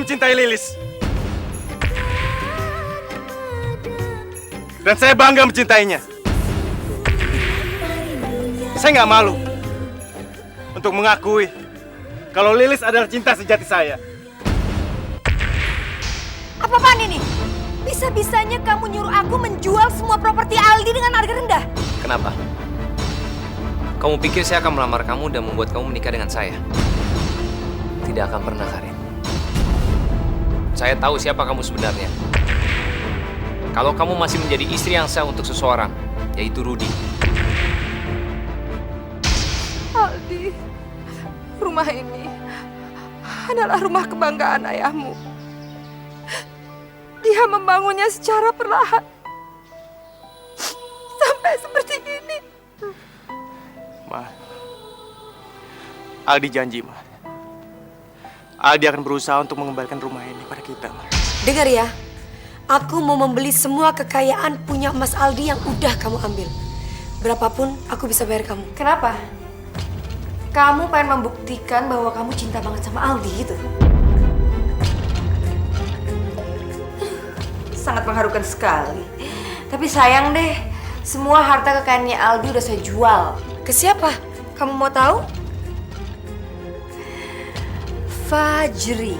mencintai Lilis. Dan saya bangga mencintainya. Saya nggak malu untuk mengakui kalau Lilis adalah cinta sejati saya. Apa-apaan ini? Bisa-bisanya kamu nyuruh aku menjual semua properti Aldi dengan harga rendah. Kenapa? Kamu pikir saya akan melamar kamu dan membuat kamu menikah dengan saya? Tidak akan pernah, Karin. Saya tahu siapa kamu sebenarnya. Kalau kamu masih menjadi istri yang sah untuk seseorang, yaitu Rudy. Aldi, rumah ini adalah rumah kebanggaan ayahmu. Dia membangunnya secara perlahan. Sampai seperti ini. Ma, Aldi janji, Ma. Aldi akan berusaha untuk mengembalikan rumah ini pada kita, Ma. Dengar ya, aku mau membeli semua kekayaan punya Mas Aldi yang udah kamu ambil. Berapapun aku bisa bayar kamu. Kenapa? Kamu pengen membuktikan bahwa kamu cinta banget sama Aldi gitu? Sangat mengharukan sekali. Tapi sayang deh, semua harta kekayaannya Aldi udah saya jual. Ke siapa? Kamu mau tahu? Fajri.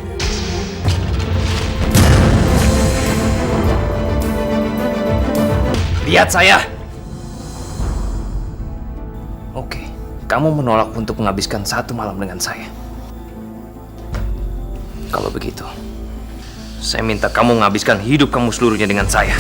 Lihat saya! Oke, kamu menolak untuk menghabiskan satu malam dengan saya. Kalau begitu, saya minta kamu menghabiskan hidup kamu seluruhnya dengan saya.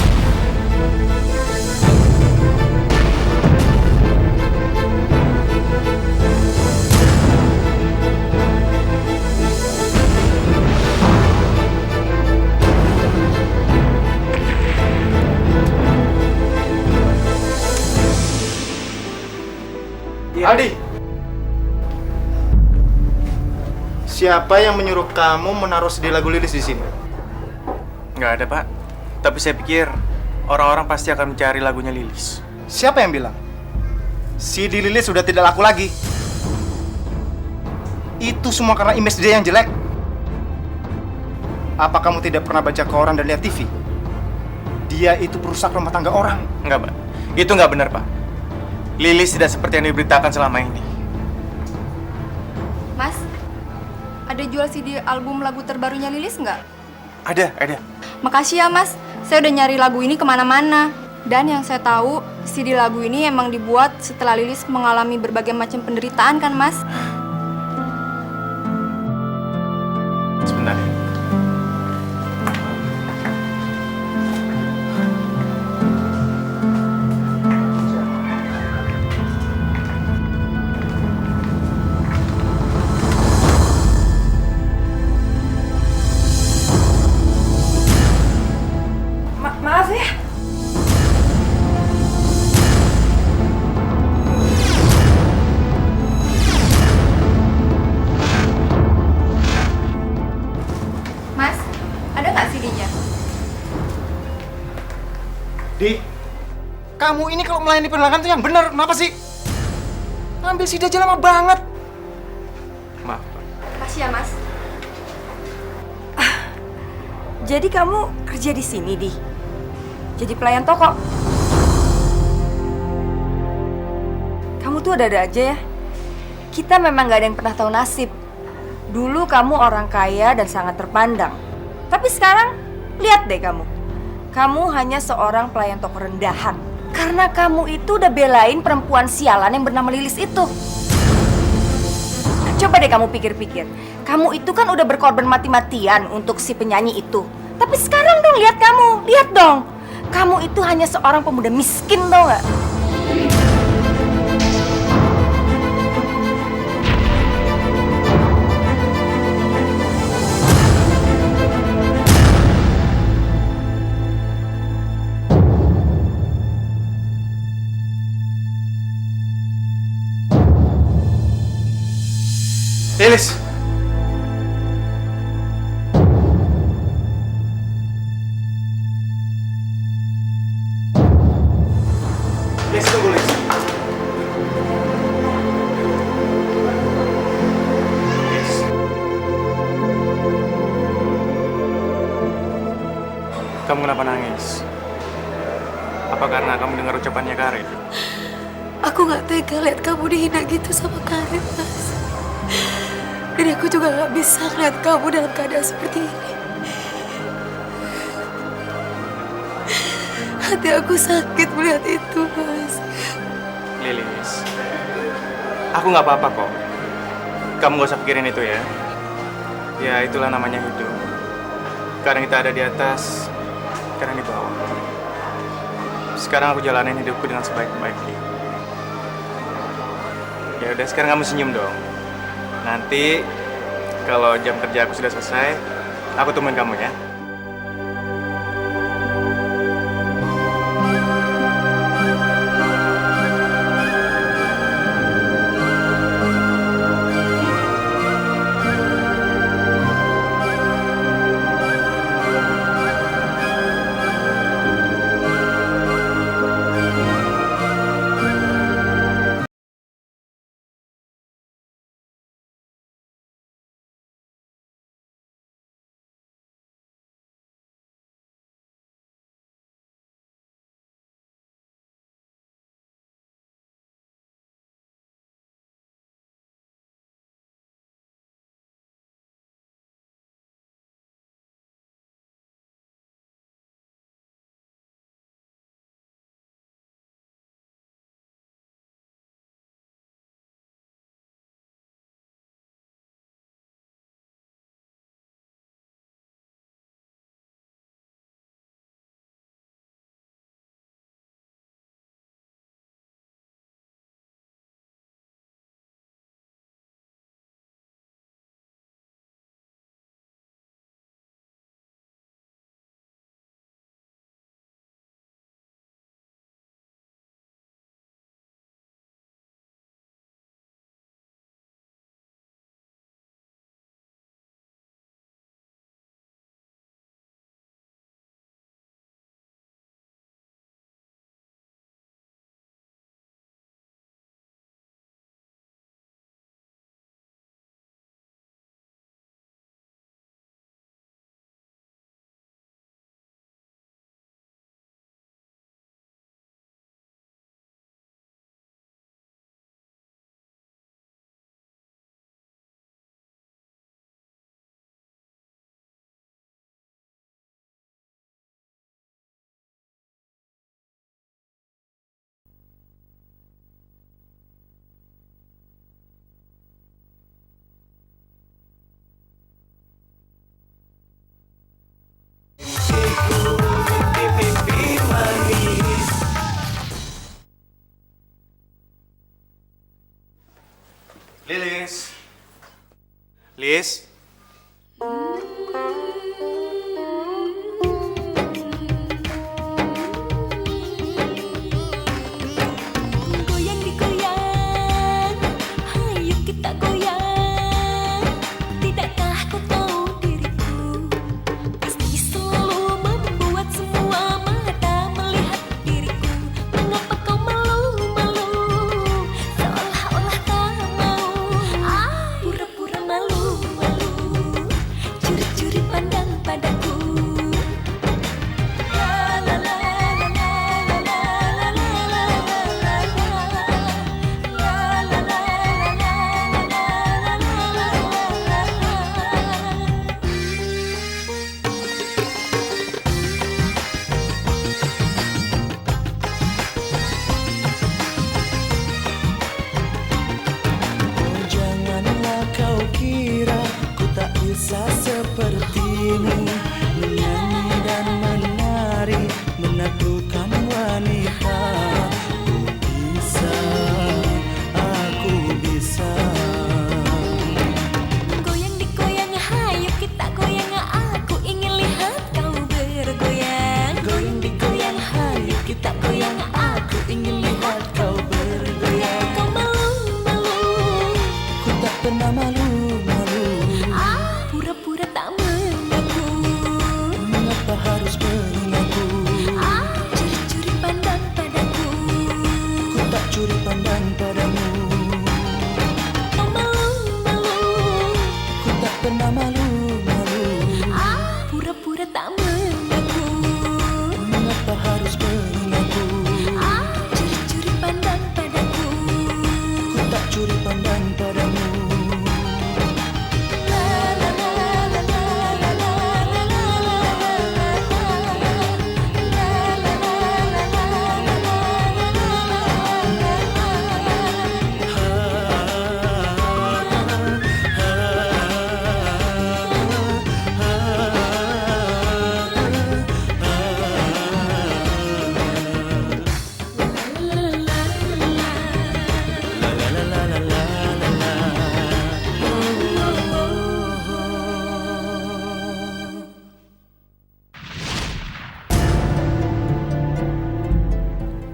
Aldi, siapa yang menyuruh kamu menaruh CD lagu Lilis di sini? Nggak ada, Pak. Tapi saya pikir orang-orang pasti akan mencari lagunya Lilis. Siapa yang bilang? CD Lilis sudah tidak laku lagi. Itu semua karena image dia yang jelek. Apa kamu tidak pernah baca koran dan lihat TV? Dia itu perusak rumah tangga orang. Nggak, Pak. Itu nggak benar, Pak. Lilis tidak seperti yang diberitakan selama ini. Mas, ada jual CD album lagu terbarunya Lilis nggak? Ada. Makasih ya Mas, saya udah nyari lagu ini kemana-mana. Dan yang saya tahu, CD lagu ini emang dibuat setelah Lilis mengalami berbagai macam penderitaan kan Mas? Sebentar. Maaf ya. Mas, ada nggak CD-nya? Di, kamu ini kalau melayani pelanggan tuh yang benar. Kenapa sih? Ngambil CD aja lama banget. Maaf, Pak. Makasih ya Mas. Jadi kamu kerja di sini, Di? Jadi pelayan toko? Kamu tuh ada-ada aja ya. Kita memang gak ada yang pernah tahu nasib. Dulu kamu orang kaya dan sangat terpandang. Tapi sekarang, lihat deh kamu. Kamu hanya seorang pelayan toko rendahan. Karena kamu itu udah belain perempuan sialan yang bernama Lilis itu. Coba deh kamu pikir-pikir. Kamu itu kan udah berkorban mati-matian untuk si penyanyi itu. Tapi sekarang dong, lihat kamu. Lihat dong. Kamu itu hanya seorang pemuda miskin, tau gak? Lilis. Lilis, tunggu, Lilis. Lilis. Kamu kenapa nangis? Apa karena kamu dengar ucapannya Karin? Aku gak tega lihat kamu dihina gitu sama Karin, Mas. Dan aku juga gak bisa lihat kamu dalam keadaan seperti ini. Hati aku sakit melihat itu, Mas. Lilis, aku nggak apa-apa kok. Kamu nggak usah pikirin itu ya. Ya itulah namanya hidup. Kadang kita ada di atas, kadang di bawah. Sekarang aku jalanin hidupku dengan sebaik-baiknya. Ya udah, sekarang kamu senyum dong. Nanti kalau jam kerja aku sudah selesai, aku temuin kamu ya. Lilis. Lilis. Goyang digoyang, hayu kita goyang. Tidakkah kau tahu diriku pasti selalu membuat semua mata melihat diriku. Mengapa kau malu-malu, seolah-olah tak mau? Pura-pura malu-malu, curi-curi pandang padaku. Janganlah kau kira ku tak bisa sepertimu, menyanyi dan menari, menaklukkan wanita. Ku bisa, aku bisa. Goyang digoyang, hayu kita goyang. Aku ingin lihat kau bergoyang. Goyang digoyang, hayu kita goyang. Aku ingin lihat kau bergoyang. Kau malu-malu, Ku tak pernah malu-malu. pura-pura tak mengaku. Mengapa harus mengaku? Curi-curi pandang padaku. Ku tak curi pandang padamu. Kau malu-malu, Ku tak pernah malu-malu. pura-pura tak mengaku.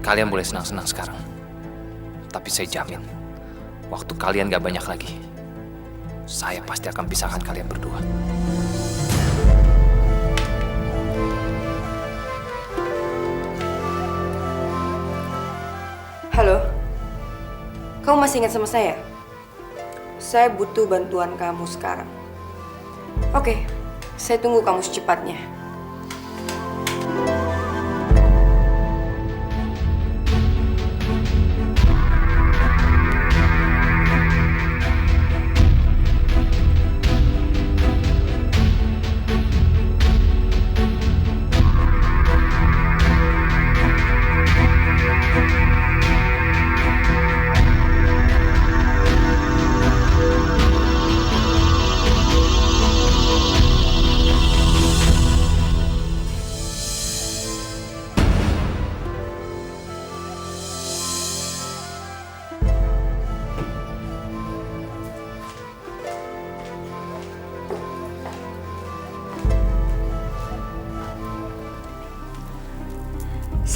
kalian boleh senang-senang sekarang. Tapi saya jamin, waktu kalian gak banyak lagi, saya pasti akan pisahkan kalian berdua. Halo, kamu masih ingat sama saya? Saya butuh bantuan kamu sekarang. Oke, saya tunggu kamu secepatnya.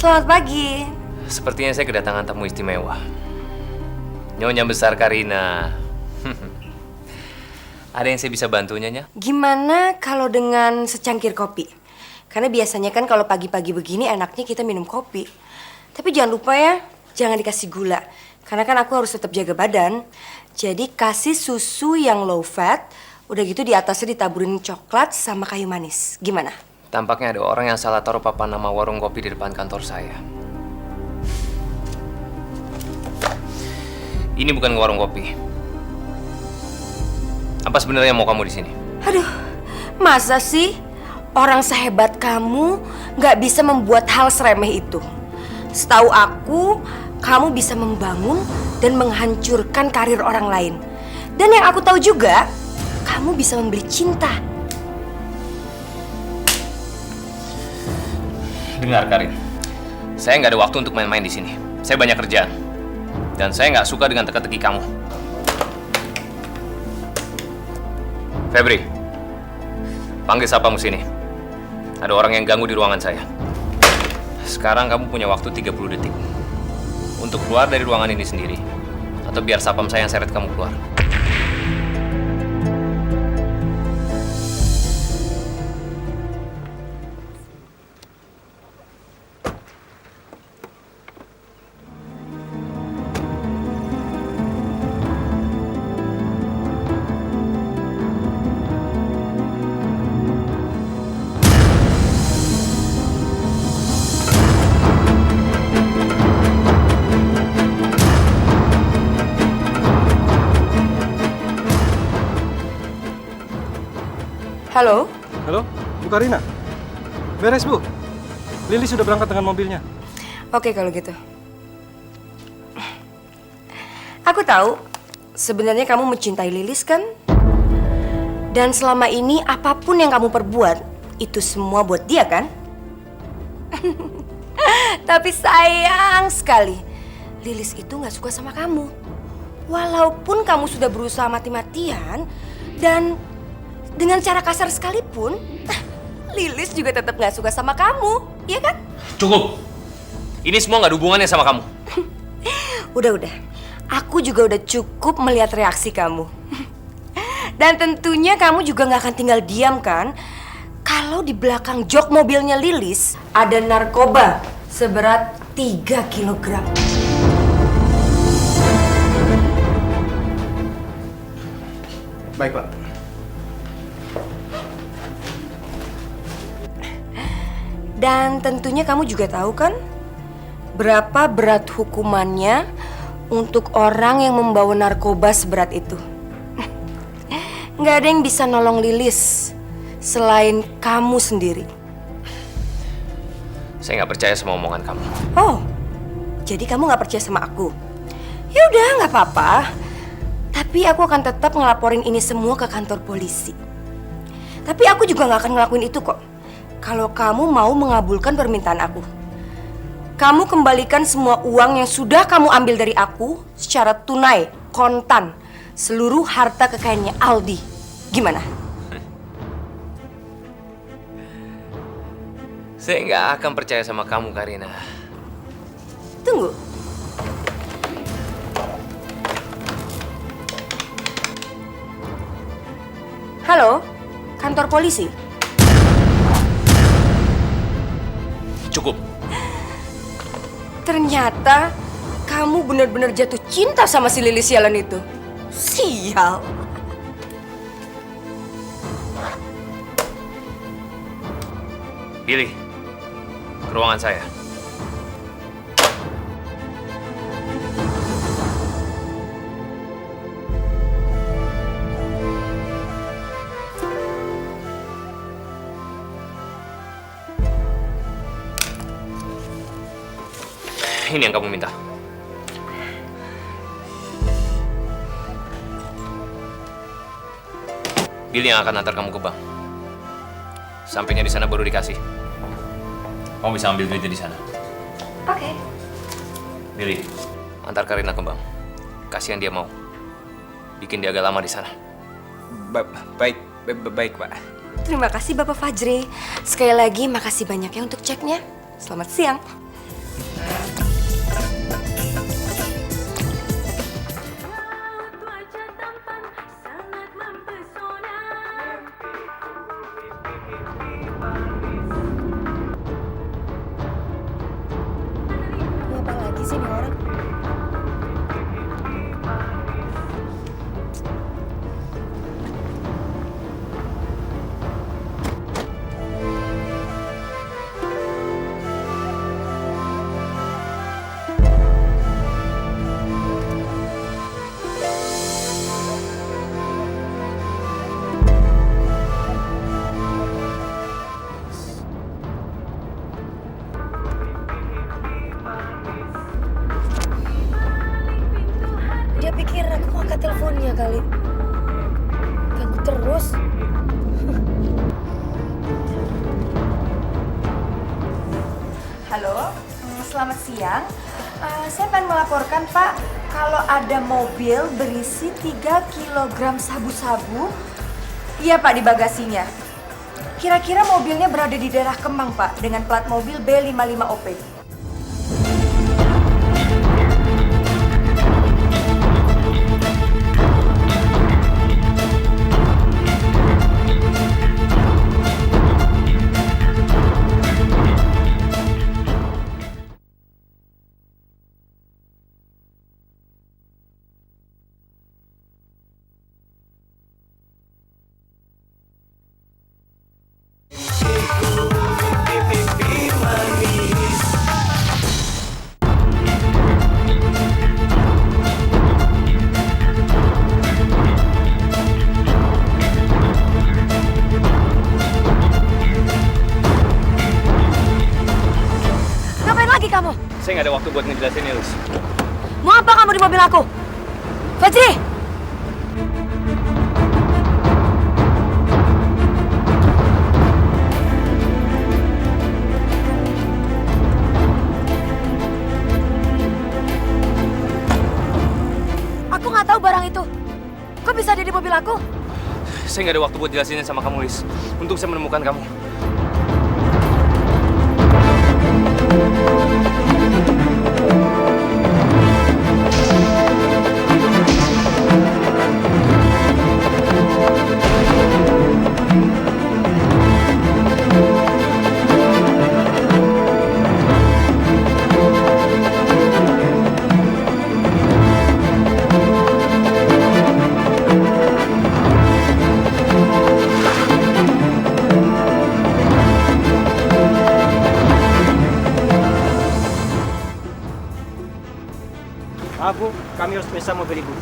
Selamat pagi. Sepertinya saya kedatangan tamu istimewa. Nyonya besar Karina. Ada yang saya bisa bantu, Nyonya? Gimana kalau dengan secangkir kopi? Karena biasanya kan kalau pagi-pagi begini enaknya kita minum kopi. Tapi jangan lupa ya, jangan dikasih gula. Karena kan aku harus tetap jaga badan. Jadi kasih susu yang low fat. Udah gitu di atasnya ditaburin coklat sama kayu manis. Gimana? Tampaknya ada orang yang salah taruh papan nama warung kopi di depan kantor saya. Ini bukan warung kopi. Apa sebenarnya mau kamu di sini? Aduh, masa sih orang sehebat kamu nggak bisa membuat hal seremeh itu? Setahu aku, kamu bisa membangun dan menghancurkan karir orang lain. Dan yang aku tahu juga, kamu bisa membeli cinta. Dengar, Karin. Saya nggak ada waktu untuk main-main di sini. Saya banyak kerjaan. Dan saya nggak suka dengan teka-teki kamu. Febri, panggil siapamu sini. Ada orang yang ganggu di ruangan saya. Sekarang kamu punya waktu 30 detik. Untuk keluar dari ruangan ini sendiri. Atau biar sapam saya yang seret kamu keluar. Halo? Halo, Bu Karina. Beres, Bu. Lili sudah berangkat dengan mobilnya. Oke kalau gitu. Aku tahu sebenarnya kamu mencintai Lilis kan? Dan selama ini apapun yang kamu perbuat itu semua buat dia kan? Tapi sayang sekali Lilis itu gak suka sama kamu. Walaupun kamu sudah berusaha mati-matian dan dengan cara kasar sekalipun, Lilis juga tetap gak suka sama kamu, iya kan? Cukup! Ini semua gak ada hubungannya sama kamu. Udah. Aku juga udah cukup melihat reaksi kamu. Dan tentunya kamu juga gak akan tinggal diam kan? Kalau di belakang jok mobilnya Lilis ada narkoba seberat 3 kilogram. Baik, Pak. Dan tentunya kamu juga tahu kan berapa berat hukumannya untuk orang yang membawa narkoba seberat itu. Nggak ada yang bisa nolong Lilis selain kamu sendiri. Saya nggak percaya sama omongan kamu. Oh, jadi kamu nggak percaya sama aku? Ya udah, nggak apa-apa. Tapi aku akan tetap ngelaporin ini semua ke kantor polisi. Tapi aku juga nggak akan ngelakuin itu kok. Kalau kamu mau mengabulkan permintaan aku, kamu kembalikan semua uang yang sudah kamu ambil dari aku secara tunai, kontan, seluruh harta kekayaannya Aldi. Gimana? Saya nggak akan percaya sama kamu, Karina. Tunggu. Halo, kantor polisi. Cukup. Ternyata kamu benar-benar jatuh cinta sama si Lilis sialan itu. Sial. Billy, ke ruangan saya. Ini yang kamu minta. Billy yang akan antar kamu ke bank. Sampainya di sana baru dikasih. Kamu bisa ambil duitnya di sana. Oke. Billy, antar Karina ke bank. Kasihan dia mau. Bikin dia agak lama di sana. Baik, Pak. Terima kasih Bapak Fajri. Sekali lagi makasih banyak ya untuk ceknya. Selamat siang. Apa lagi sih nih orang? Dia pikir aku mau angkat teleponnya kali. Ganggu terus. Halo, selamat siang. Saya pengen melaporkan Pak, kalau ada mobil berisi 3 kg sabu-sabu. Iya Pak, di bagasinya. Kira-kira mobilnya berada di daerah Kemang Pak, dengan plat mobil B55OP. Ngapain lagi kamu? Saya nggak ada waktu buat ngejelasin Lilis. Mau apa kamu di mobil aku? Fajri! Aku nggak tahu barang itu. Kok bisa ada di mobil aku? Saya nggak ada waktu buat jelasinnya sama kamu, Lis. Untuk saya menemukan kamu. Maaf Bu, kami harus periksa mobil Ibu.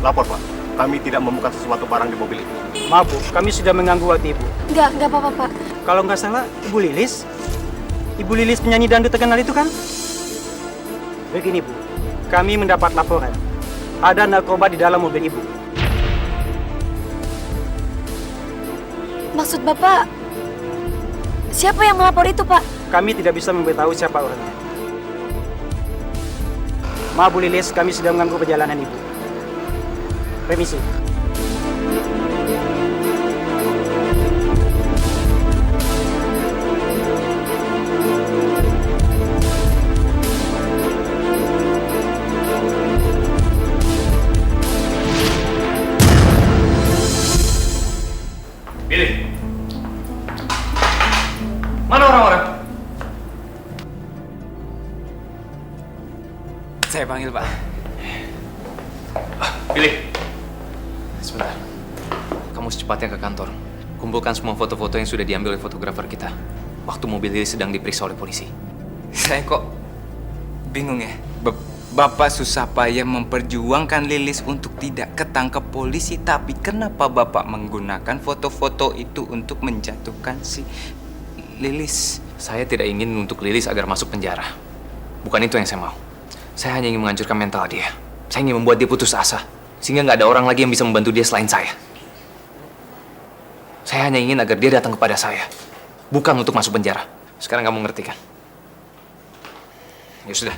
Lapor Pak, kami tidak menemukan sesuatu barang di mobil itu. Maaf Bu, kami sudah mengganggu waktu Ibu. Nggak apa-apa, Pak. Kalau nggak salah, Ibu Lilis penyanyi dangdut terkenal itu kan? Begini Bu, kami mendapat laporan. Ada narkoba di dalam mobil Ibu. Maksud Bapak, siapa yang melapor itu, Pak? Kami tidak bisa memberitahu siapa orangnya. Maaf Bu Lilis, kami sudah mengganggu perjalanan Ibu. Permisi. Saya panggil, Pak. Billy, sebentar. Kamu secepatnya ke kantor. Kumpulkan semua foto-foto yang sudah diambil oleh fotografer kita waktu mobil Lilis sedang diperiksa oleh polisi. Saya kok bingung ya. Bapak susah payah memperjuangkan Lilis untuk tidak ketangkep polisi, tapi kenapa Bapak menggunakan foto-foto itu untuk menjatuhkan si Lilis? Saya tidak ingin untuk Lilis agar masuk penjara. Bukan itu yang saya mau. Saya hanya ingin menghancurkan mental dia. Saya ingin membuat dia putus asa, sehingga nggak ada orang lagi yang bisa membantu dia selain saya. Saya hanya ingin agar dia datang kepada saya, bukan untuk masuk penjara. Sekarang kamu ngerti kan? Ya sudah.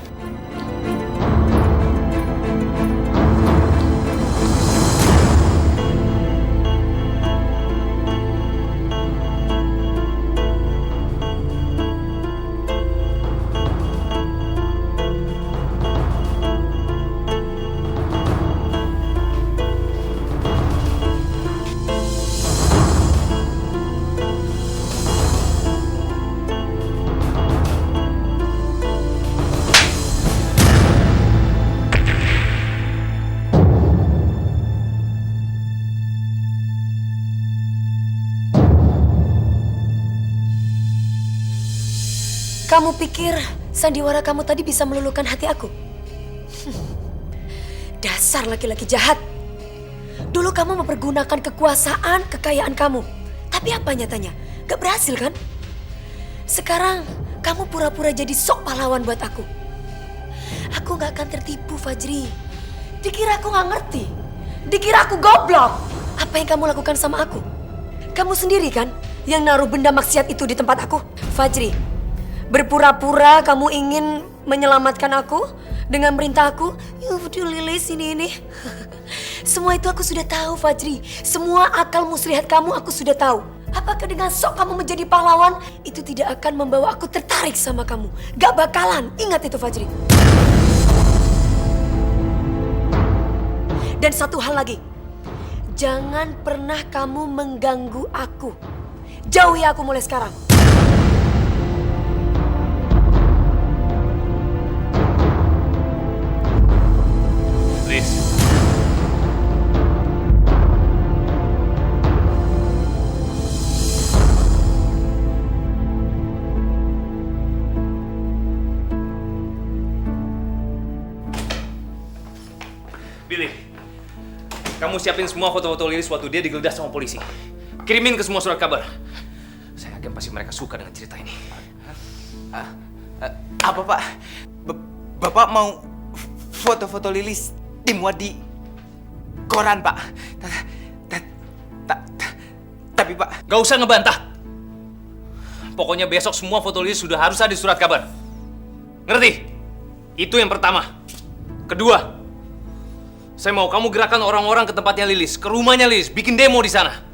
Kamu pikir sandiwara kamu tadi bisa meluluhkan hati aku? Dasar laki-laki jahat. Dulu kamu mempergunakan kekuasaan, kekayaan kamu. Tapi apa nyatanya? Gak berhasil kan? Sekarang kamu pura-pura jadi sok pahlawan buat aku. Aku gak akan tertipu, Fajri. Dikira aku gak ngerti. Dikira aku goblok. Apa yang kamu lakukan sama aku? Kamu sendiri kan yang naruh benda maksiat itu di tempat aku? Fajri, berpura-pura kamu ingin menyelamatkan aku dengan merintah aku. Yaudah Lilis ini. Semua itu aku sudah tahu, Fajri. Semua akal muslihat kamu aku sudah tahu. Apakah dengan sok kamu menjadi pahlawan itu tidak akan membawa aku tertarik sama kamu? Gak bakalan. Ingat itu, Fajri. Dan satu hal lagi. Jangan pernah kamu mengganggu aku. Jauhi aku mulai sekarang. Lilis. Billy, kamu siapin semua foto-foto Lilis waktu dia digeledah sama polisi. Kirimin ke semua surat kabar. Saya yakin pasti mereka suka dengan cerita ini. Apa, Pak? Bapak mau foto-foto Lilis dimuat di koran, Pak? Tapi, Pak... Gak usah ngebantah. Pokoknya besok semua foto Lilis sudah harus ada di surat kabar. Ngerti? Itu yang pertama. Kedua, saya mau kamu gerakan orang-orang ke tempatnya Lilis, ke rumahnya Lilis, bikin demo di sana.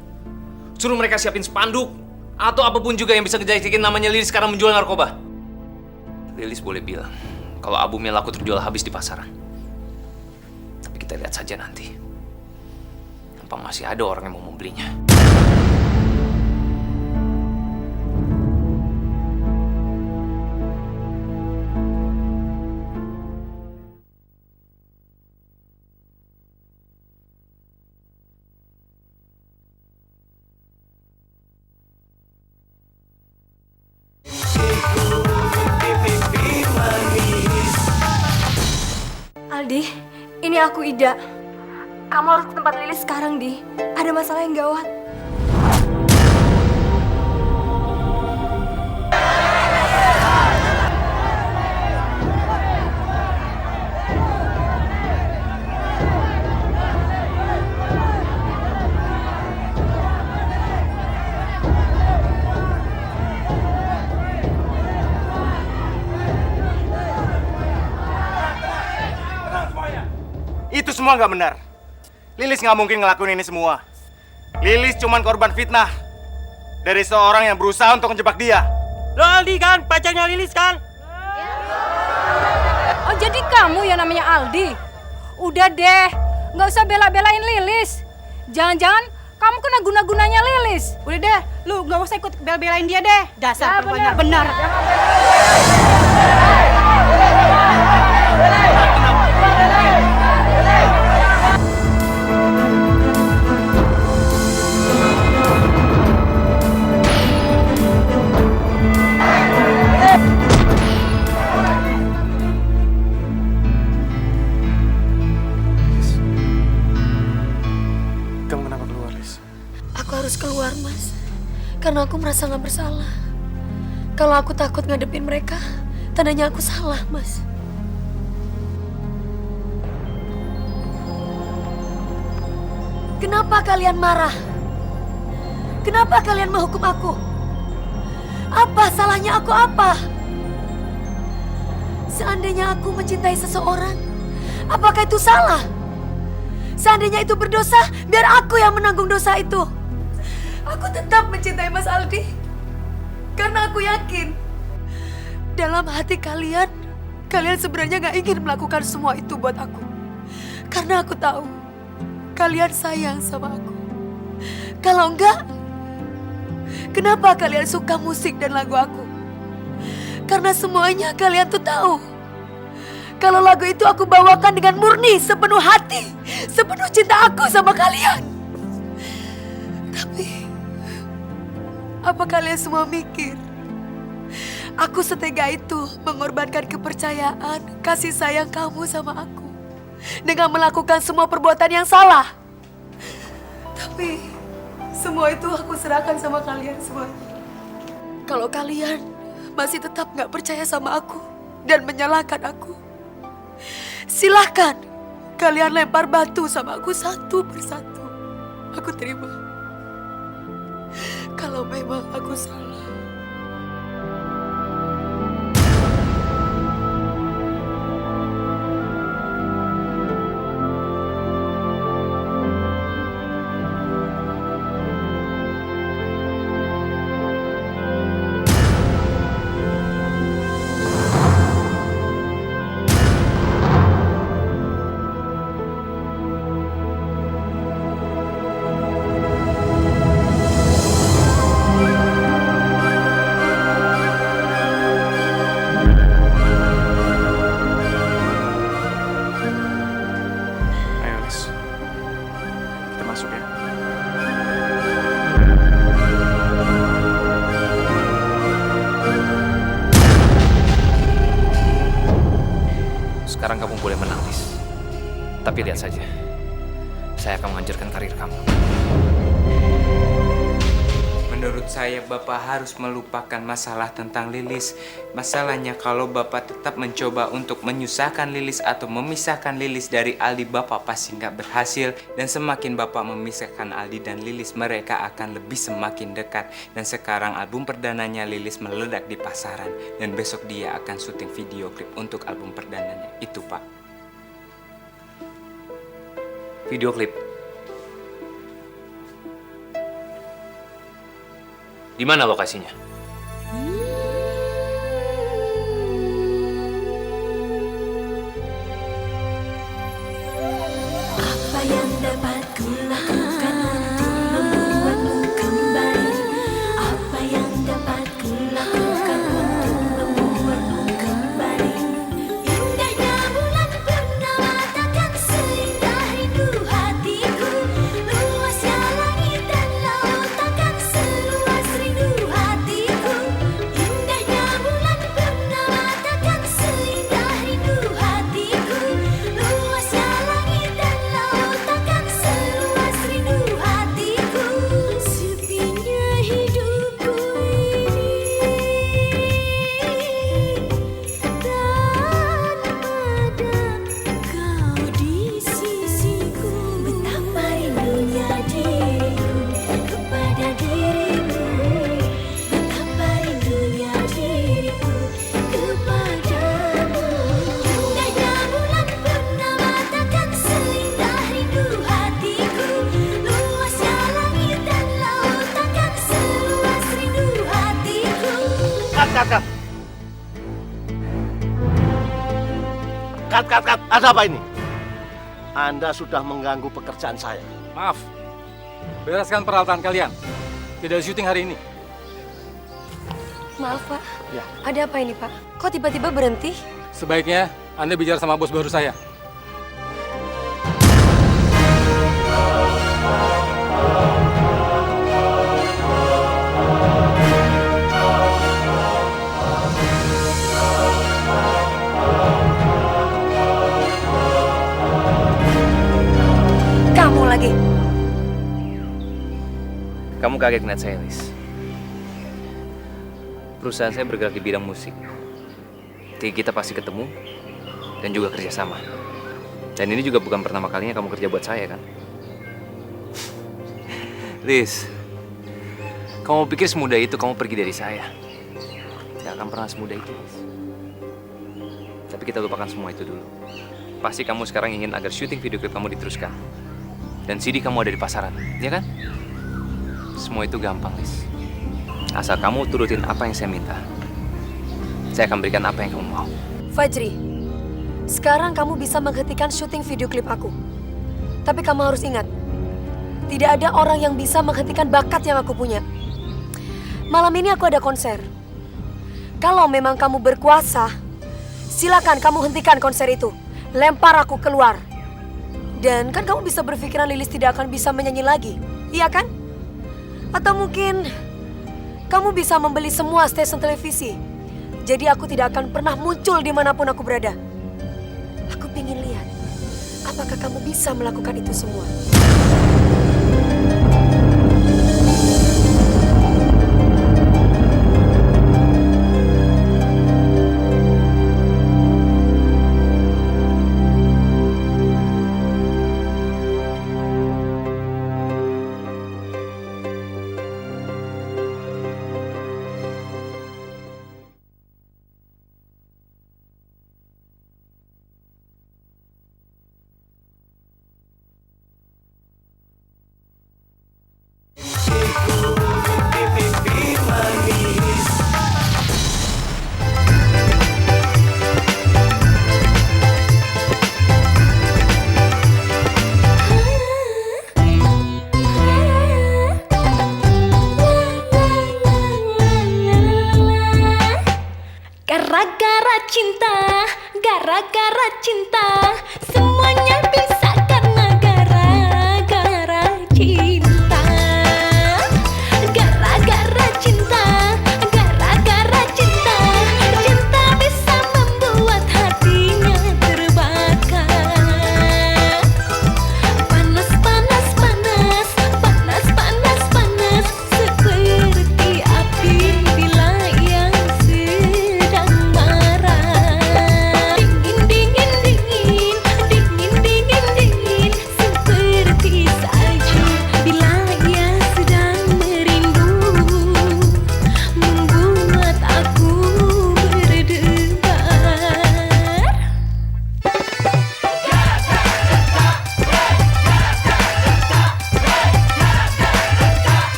Suruh mereka siapin spanduk atau apapun juga yang bisa ngejadiin namanya Lilis sekarang menjual narkoba. Lilis boleh bilang kalau albumnya laku terjual habis di pasaran. Tapi kita lihat saja nanti. Apa masih ada orang yang mau membelinya? Aldi, ini aku Ida. Kamu harus ke tempat Lilis sekarang, Di. Ada masalah yang gawat. Itu semua nggak benar. Lilis nggak mungkin ngelakuin ini semua. Lilis cuman korban fitnah dari seorang yang berusaha untuk menjebak dia. Lo Aldi kan, pacarnya Lilis kan? Oh jadi kamu yang namanya Aldi? Udah deh, nggak usah bela-belain Lilis. Jangan-jangan kamu kena guna-gunanya Lilis. Udah deh, lu nggak usah ikut bela-belain dia deh. Dasar perempuannya benar. keluar, Mas. Karena aku merasa gak bersalah. Kalau aku takut ngadepin mereka, tandanya aku salah, Mas. Kenapa kalian marah? Kenapa kalian menghukum aku? Apa salahnya aku apa? Seandainya aku mencintai seseorang, apakah itu salah? Seandainya itu berdosa, biar aku yang menanggung dosa itu. Aku tetap mencintai Mas Aldi. Karena aku yakin, dalam hati kalian sebenarnya gak ingin melakukan semua itu buat aku. Karena aku tahu, kalian sayang sama aku. Kalau enggak, kenapa kalian suka musik dan lagu aku? Karena semuanya kalian tuh tahu, kalau lagu itu aku bawakan dengan murni, sepenuh hati, sepenuh cinta aku sama kalian. Tapi, apa kalian semua mikir, aku setega itu mengorbankan kepercayaan, kasih sayang kamu sama aku, dengan melakukan semua perbuatan yang salah? Tapi, semua itu aku serahkan sama kalian semuanya. Kalau kalian masih tetap gak percaya sama aku dan menyalahkan aku, silahkan kalian lempar batu sama aku satu persatu. Aku terima. Kalau memang aku salah. Ayo, Lis. Kita masuk ya. Sekarang kamu boleh menangis. Tapi lihat saja, saya akan menghancurkan karir kamu. Menurut saya Bapak harus melupakan masalah tentang Lilis. Masalahnya kalau Bapak tetap mencoba untuk menyusahkan Lilis atau memisahkan Lilis dari Aldi, Bapak pasti nggak berhasil. Dan semakin Bapak memisahkan Aldi dan Lilis, mereka akan lebih semakin dekat. Dan sekarang album perdananya Lilis meledak di pasaran. Dan besok dia akan syuting video klip untuk album perdananya. Itu, Pak. Video klip. Di mana lokasinya? Apa yang dapat kulakukan untuk membuatmu kembali? Apa yang dapat kulakukan untuk membuatmu kembali? Indahnya bulan purnama takkan seindah rindu hatiku. Luasnya langit dan laut takkan seluas rindu hatiku. Indahnya bulan purnama takkan seindah rindu hatiku. Luasnya langit dan laut takkan seluas rindu hatiku. Sepinya hidupku ini tanpa ada kau di sisiku. Betapa rindunya diriku kepada dirimu. Betapa rindunya diriku kepadamu. Indahnya bulan purnama takkan seindah rindu hatiku. Luasnya langit dan laut takkan seluas rindu hatiku. Kat. Ada apa ini? Anda sudah mengganggu pekerjaan saya. Maaf, bereskan peralatan kalian. Tidak ada syuting hari ini. Maaf, Pak. Ya. Ada apa ini, Pak? Kok tiba-tiba berhenti? Sebaiknya Anda bicara sama bos baru saya. Kamu lagi. Kamu kaget ngeliat saya, Lis. Perusahaan saya bergerak di bidang musik. Jadi kita pasti ketemu dan juga kerjasama. Dan ini juga bukan pertama kalinya kamu kerja buat saya, kan? Lis, kamu pikir semudah itu kamu pergi dari saya? Tidak akan pernah semudah itu, Lis. Tapi kita lupakan semua itu dulu. Pasti kamu sekarang ingin agar syuting video klip kamu diteruskan. Dan CD kamu ada di pasaran, ya kan? Semua itu gampang, Lis. Asal kamu turutin apa yang saya minta. Saya akan berikan apa yang kamu mau. Fajri, sekarang kamu bisa menghentikan syuting video klip aku. Tapi kamu harus ingat, tidak ada orang yang bisa menghentikan bakat yang aku punya. Malam ini aku ada konser. Kalau memang kamu berkuasa, silakan kamu hentikan konser itu. Lempar aku keluar. Dan kan kamu bisa berpikiran Lilis tidak akan bisa menyanyi lagi, iya kan? Atau mungkin kamu bisa membeli semua stasiun televisi. Jadi aku tidak akan pernah muncul dimanapun aku berada. Aku ingin lihat, apakah kamu bisa melakukan itu semua? Gara-gara cinta, semuanya bisa karena gara-gara cinta. Gara-gara cinta, gara-gara cinta, cinta bisa membuat hatinya terbakar. Panas, panas, panas, panas, panas, panas, seperti api bila yang sedang marah.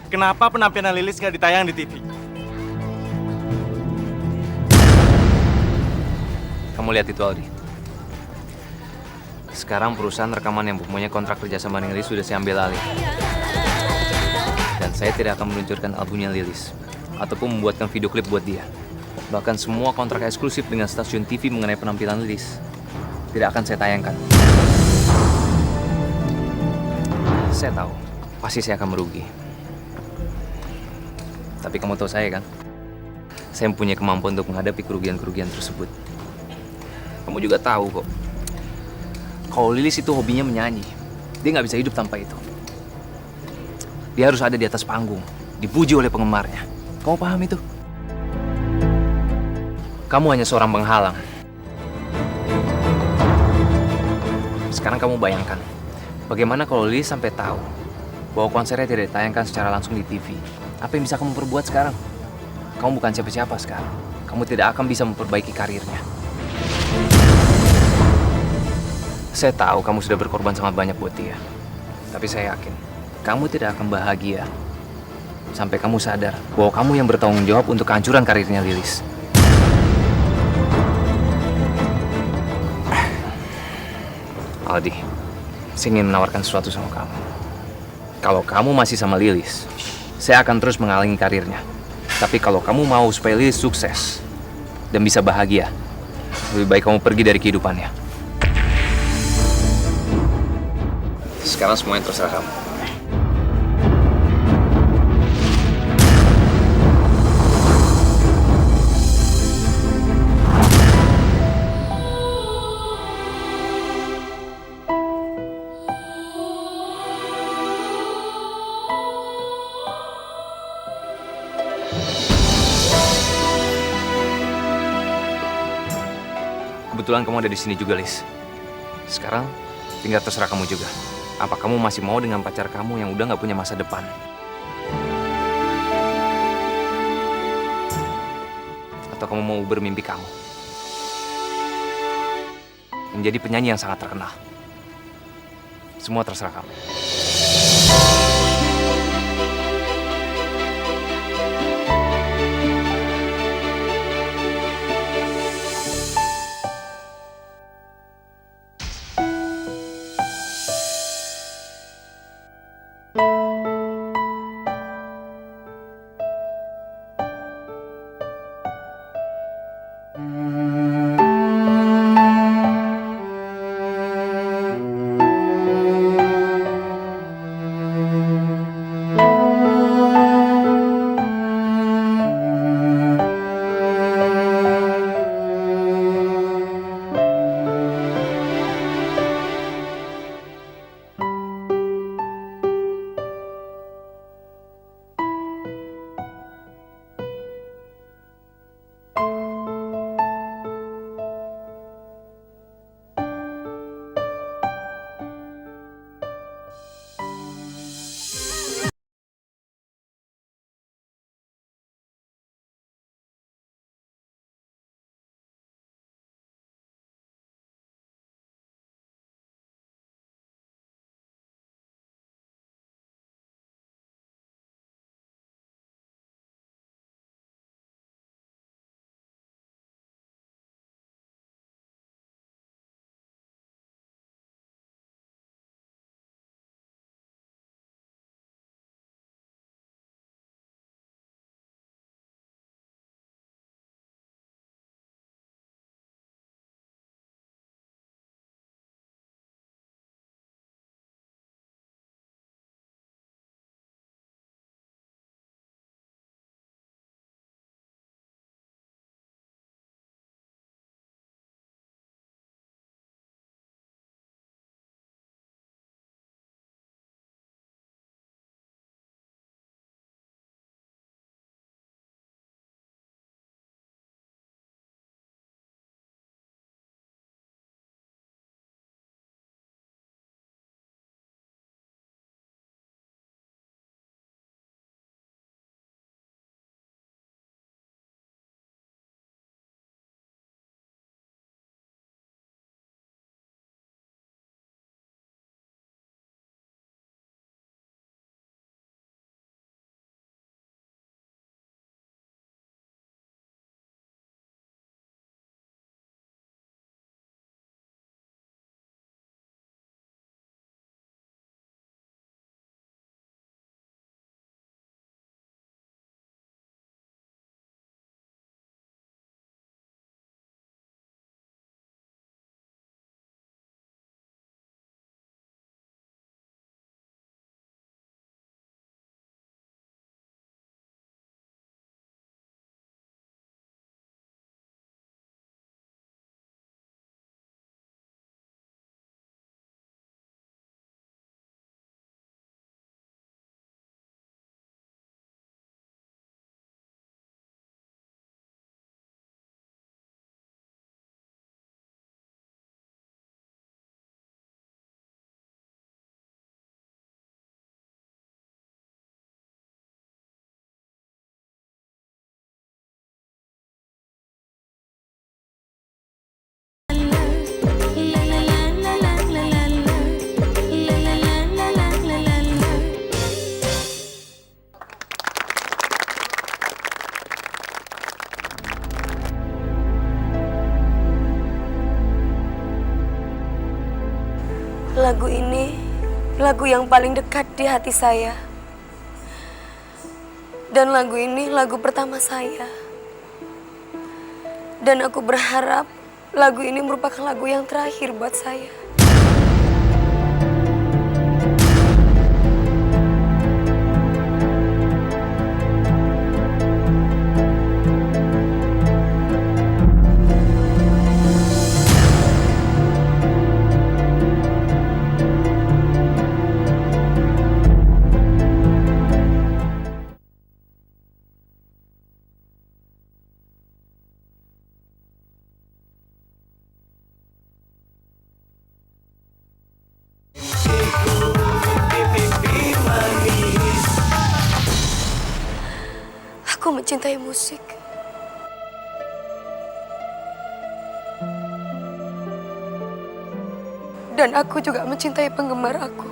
Kenapa penampilan Lilis nggak ditayang di TV? Kamu lihat itu, Aldi. Sekarang perusahaan rekaman yang mempunyai kontrak kerja sama dengan Lilis sudah saya ambil alih. Dan saya tidak akan meluncurkan albumnya Lilis ataupun membuatkan video klip buat dia. Bahkan semua kontrak eksklusif dengan stasiun TV mengenai penampilan Lilis tidak akan saya tayangkan. Saya tahu, pasti saya akan merugi. Tapi kamu tahu saya kan? Saya mempunyai kemampuan untuk menghadapi kerugian-kerugian tersebut. Kamu juga tahu kok, kalau Lilis itu hobinya menyanyi. Dia nggak bisa hidup tanpa itu. Dia harus ada di atas panggung, dipuji oleh penggemarnya. Kamu paham itu? Kamu hanya seorang penghalang. Sekarang kamu bayangkan, bagaimana kalau Lilis sampai tahu bahwa konsernya tidak ditayangkan secara langsung di TV. Apa yang bisa kamu perbuat sekarang? Kamu bukan siapa-siapa sekarang. Kamu tidak akan bisa memperbaiki karirnya. Saya tahu kamu sudah berkorban sangat banyak buat dia. Tapi saya yakin, kamu tidak akan bahagia sampai kamu sadar bahwa kamu yang bertanggung jawab untuk kehancuran karirnya Lilis. Aldi, saya ingin menawarkan sesuatu sama kamu. Kalau kamu masih sama Lilis, saya akan terus menghalangi karirnya. Tapi kalau kamu mau supaya Lilis sukses dan bisa bahagia, lebih baik kamu pergi dari kehidupannya. Sekarang semuanya terserah kamu. Kebetulan kamu ada di sini juga, Lis. Sekarang tinggal terserah kamu juga. Apa kamu masih mau dengan pacar kamu yang udah gak punya masa depan? Atau kamu mau bermimpi kamu menjadi penyanyi yang sangat terkenal? Semua terserah kamu. Lagu ini lagu yang paling dekat di hati saya. Dan lagu ini lagu pertama saya. Dan aku berharap lagu ini merupakan lagu yang terakhir buat saya. Aku mencintai musik. Dan aku juga mencintai penggemar aku.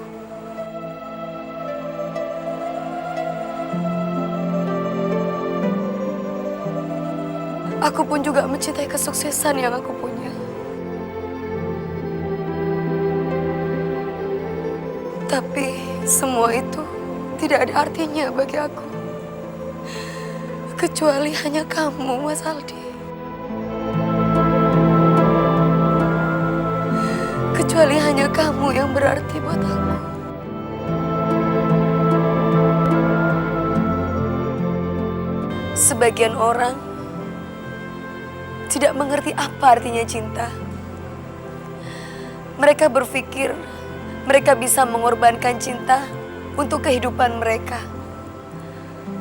Aku pun juga mencintai kesuksesan yang aku punya. Tapi semua itu tidak ada artinya bagi aku. Kecuali hanya kamu, Mas Aldi. Kecuali hanya kamu yang berarti buat aku. Sebagian orang tidak mengerti apa artinya cinta. Mereka berpikir mereka bisa mengorbankan cinta untuk kehidupan mereka.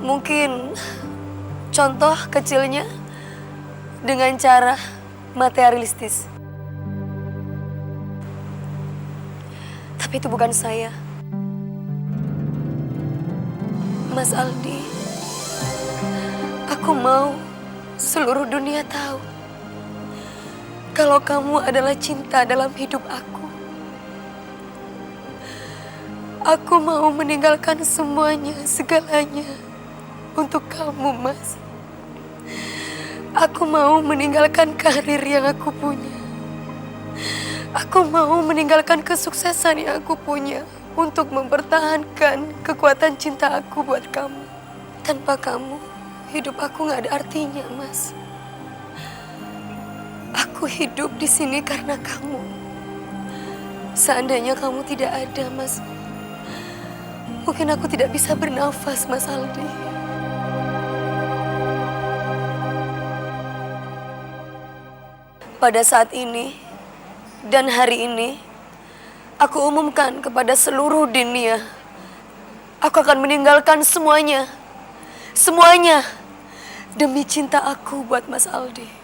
Mungkin contoh kecilnya dengan cara materialistis. Tapi itu bukan saya. Mas Aldi, aku mau seluruh dunia tahu kalau kamu adalah cinta dalam hidup aku. Aku mau meninggalkan semuanya, segalanya untuk kamu, Mas. Aku mau meninggalkan karir yang aku punya. Aku mau meninggalkan kesuksesan yang aku punya untuk mempertahankan kekuatan cinta aku buat kamu. Tanpa kamu, hidup aku gak ada artinya, Mas. Aku hidup di sini karena kamu. Seandainya kamu tidak ada, Mas, mungkin aku tidak bisa bernafas, Mas Aldi. Pada saat ini dan hari ini, aku umumkan kepada seluruh dunia, aku akan meninggalkan semuanya, semuanya demi cinta aku buat Mas Aldi.